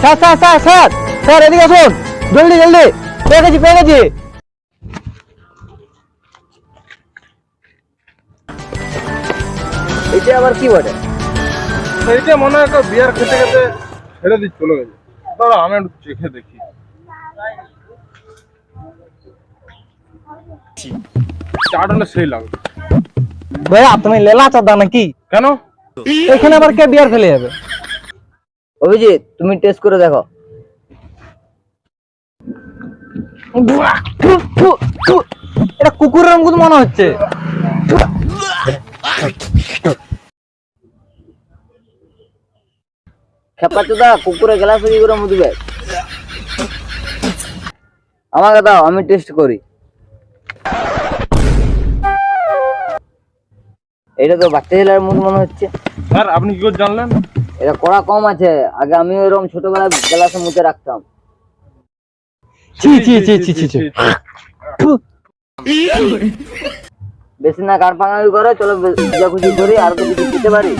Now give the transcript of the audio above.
Sir sir sir sir sir এদিকে আসুন, জলদি জলদি, পেয়ে গেছি। এটা আবার কি বটে? এইটা মনে হয় একটা বিয়ার খেতে খেতে ছেড়ে দিয়ে চলে গেছে। দাঁড়া আমি একটু চেখে দেখি। চাটটা সেই লাগবে। ভাইয়া তুমি লেলা চাঁদা নাকি? কেন? এখানে আবার কে বিয়ার ফেলে যাবে? অভিজিৎ তুমি টেস্ট করে দেখো। এটা কুকুরের মতো মনে হচ্ছে। খেপাচোদা কুকুরে গ্লাসে কি করে মুদবে? আমাকে দাও আমি টেস্ট করি। এটা তো বাচ্চা ছেলের মুখ মনে হচ্ছে। স্যার আপনি কি করে জানলেন? এটা কড়া কম আছে, আগে আমি ওইরকম ছোটবেলায় গ্লাসে মুখে রাখতাম। ছি ছি ছি ছি ছি ছি। বেশি না কার পাঙ্গামি করে, চলো খুশি করি আর তো কিছু দিতে পারি।